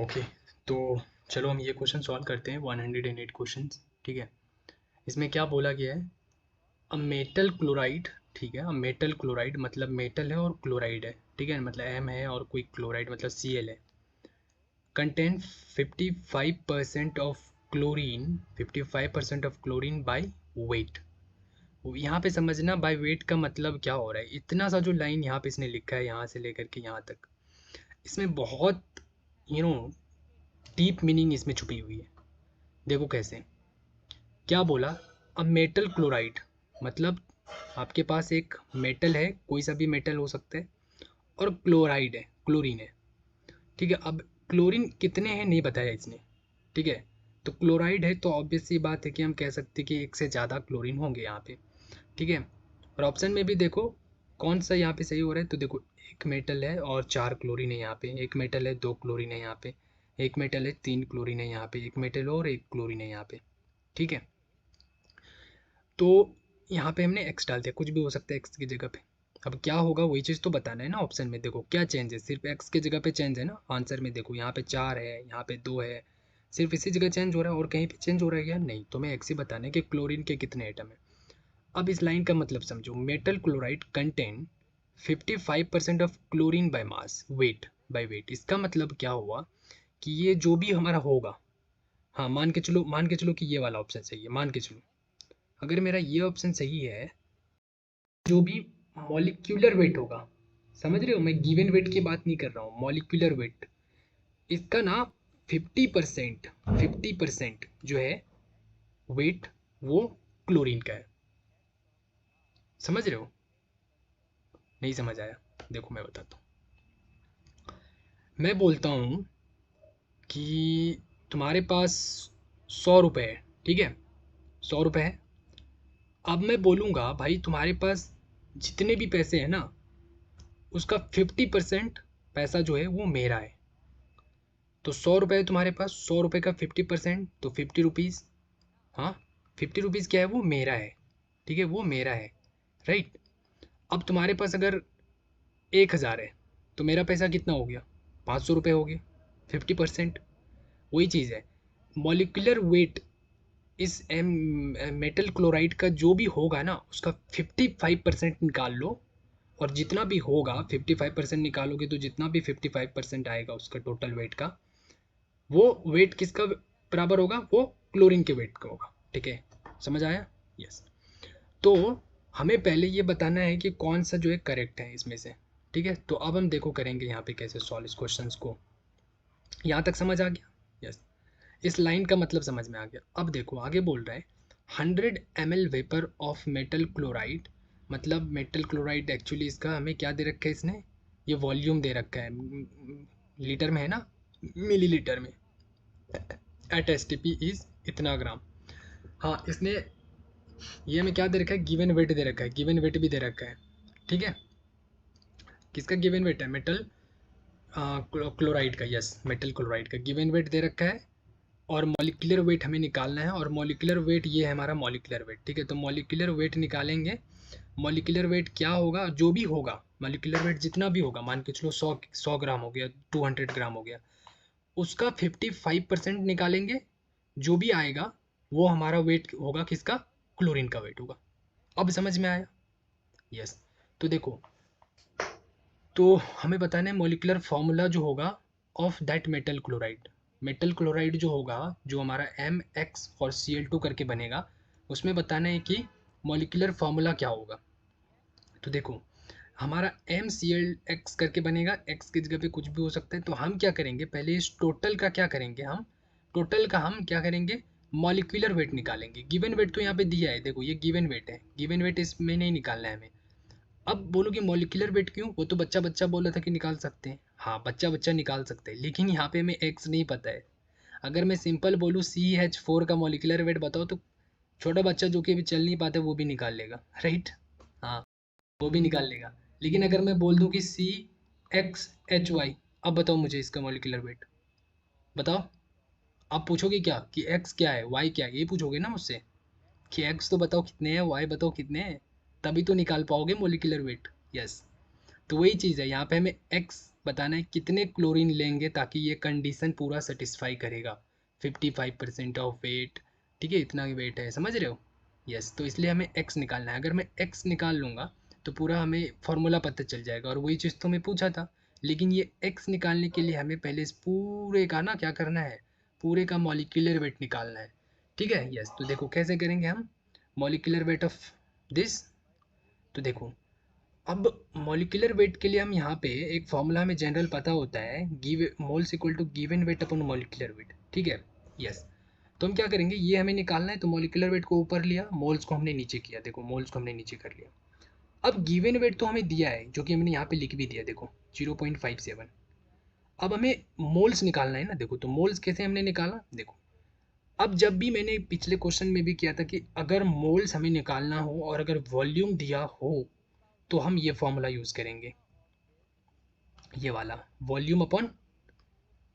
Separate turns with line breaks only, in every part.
Okay, तो चलो हम ये क्वेश्चन सॉल्व करते हैं 108 क्वेश्चन। ठीक है, इसमें क्या बोला गया है, अ मेटल क्लोराइड। ठीक है, अ मेटल क्लोराइड मतलब मेटल है और क्लोराइड है। ठीक है, मतलब एम है और कोई क्लोराइड मतलब Cl है। Contain 55% of chlorine, 55% of chlorine by weight. यहाँ पे समझना बाय वेट का मतलब क्या हो रहा है। इतना सा जो लाइन यहाँ पे इसने लिखा है, यहाँ से लेकर के यहाँ तक, इसमें बहुत डीप मीनिंग इसमें छुपी हुई है। देखो कैसे, क्या बोला, अब मेटल क्लोराइड मतलब आपके पास एक मेटल है, कोई सा भी मेटल हो सकता है, और क्लोराइड है, क्लोरीन है। ठीक है, अब क्लोरीन कितने हैं नहीं बताया इसने। ठीक है, तो क्लोराइड है तो ऑब्वियस सी बात है कि हम कह सकते हैं कि एक से ज़्यादा क्लोरीन होंगे यहाँ पे। ठीक है, और ऑप्शन में भी देखो कौन सा यहाँ पे सही हो रहा है। तो देखो, एक मेटल है और 4 क्लोरीन है यहाँ पे, एक मेटल है 2 क्लोरीन है यहाँ पे, एक मेटल है 3 क्लोरीन है यहाँ पे, एक मेटल और 1 क्लोरीन है यहाँ पे। ठीक है, तो यहाँ पे हमने एक्स डाल दिया, कुछ भी हो सकता है एक्स की जगह पे। अब क्या होगा वही चीज़ तो बताना है ना। ऑप्शन में देखो क्या चेंज है, सिर्फ एक्स की जगह पे चेंज है ना। आंसर में देखो यहाँ पे 4 है, यहाँ पे 2 है, सिर्फ इसी जगह चेंज हो रहा है और कहीं पे चेंज हो रहा है क्या, नहीं। तो मैं एक्स ही बताना है कि क्लोरीन के कितने एटम है। अब इस लाइन का मतलब समझो, metal chloride contain 55% of chlorine by mass weight, by weight. इसका मतलब क्या हुआ कि ये जो भी हमारा होगा, हाँ मान के चलो कि ये वाला ऑप्शन सही है, मान के चलो अगर मेरा ये ऑप्शन सही है, जो भी मॉलिक्यूलर वेट होगा, समझ रहे हो, मैं गिवन वेट की बात नहीं कर रहा हूँ, मॉलिक्यूलर वेट, इसका ना 50% जो है वेट, वो क्लोरीन का है। समझ रहे हो, नहीं समझ आया, देखो मैं बताता हूँ। मैं बोलता हूँ कि तुम्हारे पास 100 रुपये है। ठीक है, 100 रुपये है। अब मैं बोलूँगा भाई तुम्हारे पास जितने भी पैसे हैं ना, उसका 50% पैसा जो है वो मेरा है। तो 100 रुपये तुम्हारे पास, 100 रुपये का 50% तो 50 रुपीज़। हाँ, 50 रुपीज़ क्या है, वो मेरा है। ठीक है, वो मेरा है, राइट। अब तुम्हारे पास अगर 1,000 है तो मेरा पैसा कितना हो गया, 500 रुपये हो गया, 50%। वही चीज़ है, मॉलिक्यूलर वेट इस मेटल क्लोराइड का जो भी होगा ना, उसका 55% निकाल लो। और जितना भी होगा 55% निकालोगे तो जितना भी 55% आएगा उसका टोटल वेट का, वो वेट किसका बराबर होगा, वो क्लोरीन के वेट का होगा। ठीक है, समझ आया, यस। तो हमें पहले ये बताना है कि कौन सा जो है करेक्ट है इसमें से। ठीक है, तो अब हम देखो करेंगे यहाँ पे कैसे सॉल्व इस क्वेश्चन को। यहाँ तक समझ आ गया, यस। इस लाइन का मतलब समझ में आ गया। अब देखो आगे बोल रहा है 100 ml vapour of metal chloride, मतलब मेटल क्लोराइड एक्चुअली इसका हमें क्या दे रखा है इसने, ये वॉल्यूम दे रखा है, लीटर में है ना, मिलीलीटर में, at S T P is इतना ग्राम। हाँ, इसने ये हमें क्या दे रखा है, गिवन वेट दे रखा है, गिवन वेट भी दे रखा है। ठीक है, किसका गिवन वेट है, मेटल क्लोराइड का, यस, मेटल क्लोराइड का गिवन वेट दे रखा है। और मॉलिक्यूलर वेट हमें निकालना है, और मॉलिक्यूलर वेट ये है हमारा मॉलिक्यूलर वेट। ठीक है, तो मॉलिक्यूलर वेट निकालेंगे। मॉलिक्यूलर वेट क्या होगा, जो भी होगा मॉलिक्यूलर वेट जितना भी होगा, मान के चलो 100 ग्राम हो गया, 200 ग्राम हो गया, उसका 55% निकालेंगे। जो भी आएगा वो हमारा वेट होगा, किसका, क्लोरीन का वेट होगा। अब समझ में आया, यस। तो देखो, तो हमें बताना है मॉलिक्यूलर फार्मूला जो होगा of that metal chloride. Metal chloride जो होगा, जो हमारा MX और Cl2 करके बनेगा, उसमें बताना है कि मॉलिक्यूलर फार्मूला क्या होगा। तो देखो, हमारा MClX करके बनेगा, X की जगह पे कुछ भी हो सकता है। तो हम क्या करेंगे, पहले इस टोटल का क्या करेंगे, हम टोटल का हम क्या करेंगे, मॉलिक्यूलर वेट निकालेंगे। गिवन वेट तो यहाँ पे दिया है, देखो ये गिवन वेट है, गिवन वेट इसमें नहीं निकालना है हमें। अब बोलोगे मॉलिक्यूलर वेट क्यों, वो तो बच्चा बच्चा बोला था कि निकाल सकते हैं। हाँ, बच्चा बच्चा निकाल सकते हैं, लेकिन यहाँ पे हमें एक्स नहीं पता है। अगर मैं सिंपल बोलूँ CH4 का मॉलिक्यूलर वेट बताओ, तो छोटा बच्चा जो कि अभी चल नहीं पाता वो भी निकाल लेगा, राइट। हाँ, वो भी निकाल लेगा। लेकिन अगर मैं बोल दूँ कि CXHY, अब बताओ मुझे इसका मॉलिक्यूलर वेट बताओ। आप पूछोगे क्या कि एक्स क्या है, वाई क्या है, ये पूछोगे ना मुझसे कि एक्स तो बताओ कितने हैं, वाई बताओ कितने हैं, तभी तो निकाल पाओगे मॉलिक्यूलर वेट, यस। तो वही चीज़ है, यहाँ पे हमें एक्स बताना है कितने क्लोरीन लेंगे ताकि ये कंडीशन पूरा सेटिस्फाई करेगा। 55% ऑफ वेट, ठीक है, इतना वेट है, समझ रहे हो। यस, तो इसलिए हमें एक्स निकालना है। अगर मैं एक्स निकाल लूँगा तो पूरा हमें फॉर्मूला पता चल जाएगा, और वही चीज़ तो मैं पूछा था। लेकिन ये एक्स निकालने के लिए हमें पहले इस पूरे का ना क्या करना है, पूरे का मॉलिक्यूलर वेट निकालना है, ठीक है। यस, तो देखो कैसे करेंगे हम मॉलिक्यूलर वेट ऑफ दिस। तो देखो, अब मॉलिक्यूलर वेट के लिए हम यहाँ पे एक फॉर्मूला हमें जनरल पता होता है, give moles equal to given weight upon molecular weight, ठीक है। यस, तो हम क्या करेंगे, ये हमें निकालना है, तो मॉलिक्यूलर वेट को ऊपर लिया, मोल्स को हमने नीचे किया, देखो मोल्स को हमने नीचे कर लिया। अब गिवन वेट तो हमें दिया है, जो कि हमने यहाँ पे लिख भी दिया, देखो 0.57। अब हमें मोल्स निकालना है ना, देखो तो मोल्स कैसे हमने निकाला, देखो अब जब भी मैंने पिछले क्वेश्चन में भी किया था कि अगर मोल्स हमें निकालना हो और अगर वॉल्यूम दिया हो तो हम ये फॉर्मूला यूज़ करेंगे, ये वाला वॉल्यूम अपॉन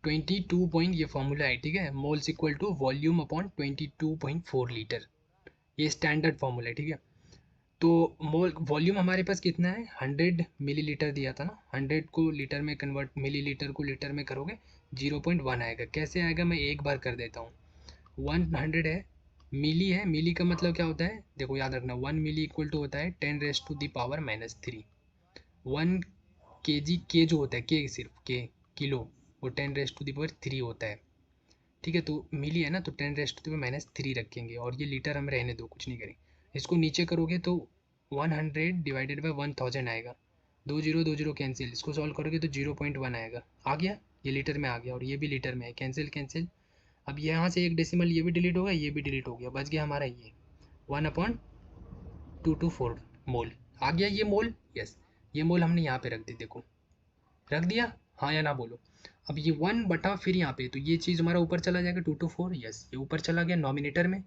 22 पॉइंट, ये फॉर्मूला है, ठीक है। Moles equal to volume upon 22.4 litre, ये स्टैंडर्ड फॉर्मूला है, ठीक है। तो मोल वॉल्यूम हमारे पास कितना है, 100 मिलीलीटर दिया था ना, 100 को लीटर में कन्वर्ट, मिलीलीटर को लीटर में करोगे 0.1 आएगा। कैसे आएगा, मैं एक बार कर देता हूँ। 100 है, मिली है, मिली का मतलब क्या होता है, देखो याद रखना, 1 मिली इक्वल टू होता है 10⁻⁻³ 1 केजी, के जो होता है, के सिर्फ के किलो, वो 10⁻³ होता है, ठीक है। तो मिली है ना, तो 10⁻³ रखेंगे, और ये लीटर हम रहने दो, कुछ नहीं करेंगे। इसको नीचे करोगे तो 100 डिवाइडेड बाई 1000 आएगा, 2 0 कैंसिल, इसको सॉल्व करोगे तो 0.1 आएगा, आ गया, ये लीटर में आ गया, और ये भी लीटर में है, कैंसिल कैंसिल। अब यहाँ से एक डेसिमल ये भी डिलीट होगा, ये भी डिलीट हो गया, बच गया हमारा ये 1/224 मोल, आ गया ये मोल। यस, ये मोल हमने यहाँ पे रख दी, देखो रख दिया, हाँ या ना बोलो। अब ये 1 बटा फिर यहाँ पे, तो ये चीज़ हमारा ऊपर चला जाएगा 224, यस ये ऊपर चला गया नॉमिनेटर में,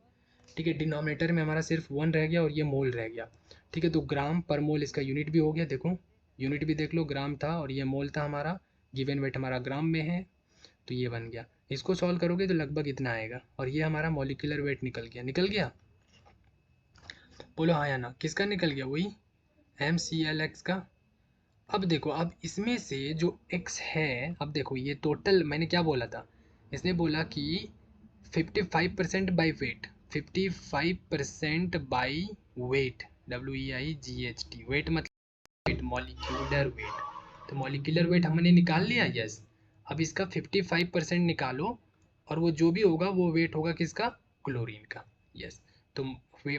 ठीक है। डिनोमिनेटर में हमारा सिर्फ 1 रह गया और ये मोल रह गया, ठीक है। तो ग्राम पर मोल इसका यूनिट भी हो गया, देखो यूनिट भी देख लो, ग्राम था और ये मोल था हमारा, गिवन वेट हमारा ग्राम में है, तो ये बन गया। इसको सॉल्व करोगे तो लगभग इतना आएगा, और ये हमारा मॉलिक्यूलर वेट निकल गया, निकल गया, बोलो हाँ या ना, किसका निकल गया, वही MCLX का। अब देखो, अब इसमें से जो x है, अब देखो ये टोटल मैंने क्या बोला था, इसने बोला कि 55% by weight, 55% by weight, WEIGHT, weight मतलब वेट, मॉलिक्यूलर वेट। तो मॉलिक्यूलर वेट हमने निकाल लिया, यस। अब इसका 55% निकालो, और वो जो भी होगा वो वेट होगा किसका, क्लोरीन का, यस। तो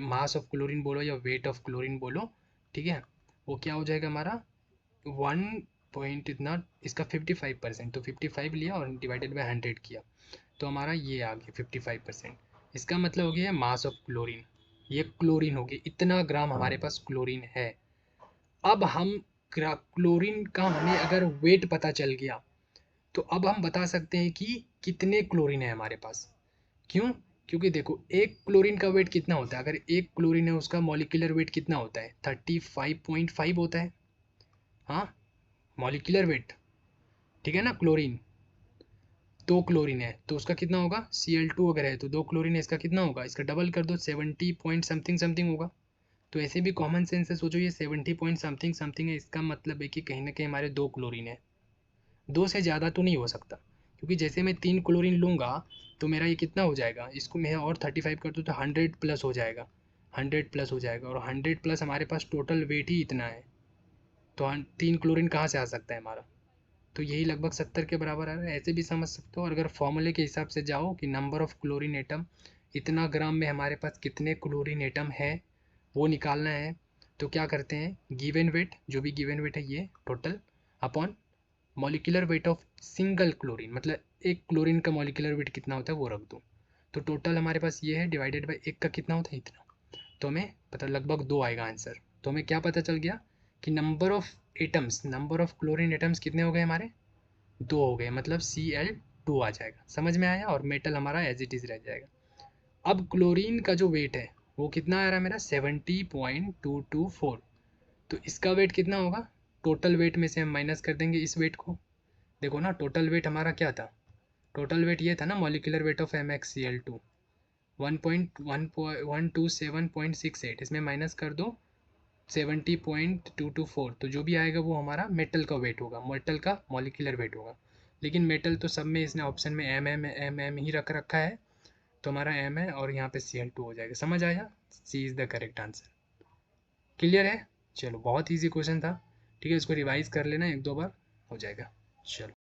मास ऑफ क्लोरीन बोलो या वेट ऑफ क्लोरीन बोलो, ठीक है, वो क्या हो जाएगा हमारा 1 पॉइंट इतना, इसका 55%, तो 55 लिया और डिवाइडेड बाई 100 किया, तो हमारा ये आ गया 55%। इसका मतलब हो गया मास ऑफ क्लोरीन, ये क्लोरीन हो गया, इतना ग्राम हमारे पास क्लोरीन है। अब हम क्लोरीन का हमें अगर वेट पता चल गया, तो अब हम बता सकते हैं कि कितने क्लोरीन है हमारे पास। क्यों, क्योंकि देखो एक क्लोरीन का वेट कितना होता है, अगर एक क्लोरीन है उसका मॉलिक्यूलर वेट कितना होता है, 35.5 होता है, हाँ मॉलिक्यूलर वेट, ठीक है ना। क्लोरीन, दो क्लोरीन है तो उसका कितना होगा, Cl2 अगर है तो दो क्लोरीन है, इसका कितना होगा, इसका डबल कर दो, 70 पॉइंट समथिंग समथिंग होगा। तो ऐसे भी कॉमन सेंस से सोचो, ये 70 पॉइंट समथिंग समथिंग है, इसका मतलब है कि कहीं ना कहीं हमारे दो क्लोरीन है, दो से ज़्यादा तो नहीं हो सकता, क्योंकि जैसे मैं 3 क्लोरीन लूँगा तो मेरा ये कितना हो जाएगा, इसको मैं और 35 कर दूँ तो 100 प्लस हो जाएगा, 100 प्लस हो जाएगा, और 100 प्लस हमारे पास टोटल वेट ही इतना है, तो 3 क्लोरीन कहाँ से आ सकता है हमारा, तो यही लगभग 70 के बराबर आ रहा है, ऐसे भी समझ सकते हो। और अगर फॉर्मूले के हिसाब से जाओ कि नंबर ऑफ क्लोरीन एटम, इतना ग्राम में हमारे पास कितने क्लोरीन एटम है वो निकालना है, तो क्या करते हैं, गिवन वेट, जो भी गिवन वेट है ये total upon molecular weight of single chlorine, मतलब एक क्लोरीन का मॉलिक्यूलर वेट कितना होता है वो रख दो, तो टोटल हमारे पास ये है, डिवाइडेड बाई एक का कितना होता है, इतना, तो हमें पता लगभग 2 आएगा आंसर। तो हमें क्या पता चल गया कि number of atoms, number of chlorine atoms कितने हो गए हमारे, 2 हो गए, मतलब Cl2 आ जाएगा, समझ में आया, और मेटल हमारा एज इट इज़ रह जाएगा। अब क्लोरीन का जो वेट है वो कितना आ रहा है मेरा, 70.224, तो इसका वेट कितना होगा, टोटल वेट में से हम माइनस कर देंगे इस वेट को, देखो ना टोटल वेट हमारा क्या था, टोटल वेट ये था ना, मॉलिक्यूलर वेट ऑफ MxCl2 1.127.68, इसमें माइनस कर दो 70.224, तो जो भी आएगा वो हमारा मेटल का वेट होगा, मेटल का मॉलिक्यूलर वेट होगा। लेकिन मेटल तो सब में इसने ऑप्शन में एम ही रख रखा है, तो हमारा एम है और यहाँ पे Cl2 हो जाएगा। समझ आया? C is the correct answer. Clear है? चलो बहुत ईजी क्वेश्चन था। ठीक है, इसको रिवाइज कर लेना एक दो बार, हो जाएगा। चलो।